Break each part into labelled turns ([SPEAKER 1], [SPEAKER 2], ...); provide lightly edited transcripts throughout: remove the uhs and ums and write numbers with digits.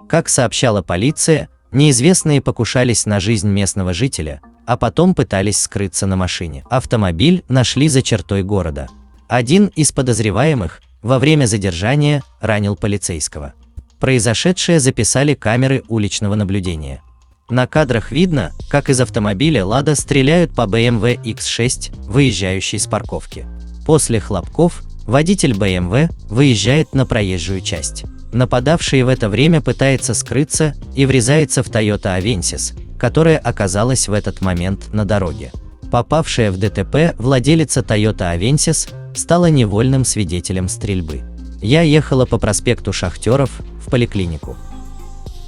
[SPEAKER 1] Как сообщала полиция, неизвестные покушались на жизнь местного жителя, а потом пытались скрыться на машине. Автомобиль нашли за чертой города. Один из подозреваемых во время задержания ранил полицейского. Произошедшее записали камеры уличного наблюдения. На кадрах видно, как из автомобиля «Лада» стреляют по BMW X6, выезжающей с парковки. После хлопков водитель BMW выезжает на проезжую часть. Нападавший в это время пытается скрыться и врезается в Toyota Avensis, которая оказалась в этот момент на дороге. Попавшая в ДТП владелица Toyota Avensis стала невольным свидетелем стрельбы. Я ехала по проспекту Шахтеров в поликлинику.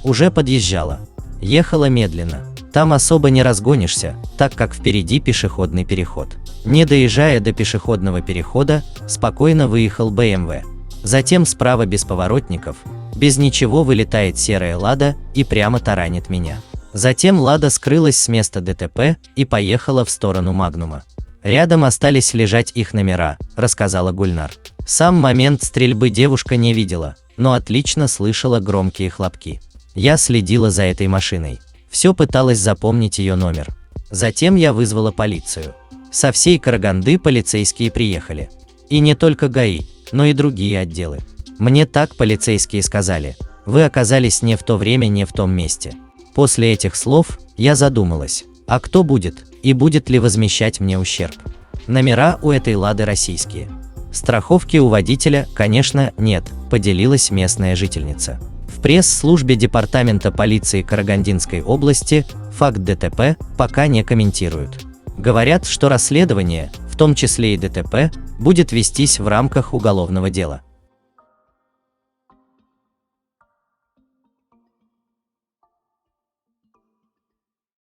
[SPEAKER 1] Уже подъезжала. Ехала медленно. Там особо не разгонишься, так как впереди пешеходный переход. Не доезжая до пешеходного перехода, спокойно выехал BMW. Затем справа без поворотников, без ничего вылетает серая «Лада» и прямо таранит меня. Затем «Лада» скрылась с места ДТП и поехала в сторону «Магнума». Рядом остались лежать их номера, рассказала Гульнар. Сам момент стрельбы девушка не видела, но отлично слышала громкие хлопки. Я следила за этой машиной. Все пыталась запомнить ее номер. Затем я вызвала полицию. Со всей Караганды полицейские приехали. И не только ГАИ, но и другие отделы. Мне так полицейские сказали: вы оказались не в то время, не в том месте. После этих слов я задумалась, а кто будет и будет ли возмещать мне ущерб? Номера у этой «Лады» российские. Страховки у водителя, конечно, нет, поделилась местная жительница. В пресс-службе Департамента полиции Карагандинской области факт ДТП пока не комментируют. Говорят, что расследование, в том числе и ДТП, будет вестись в рамках уголовного дела.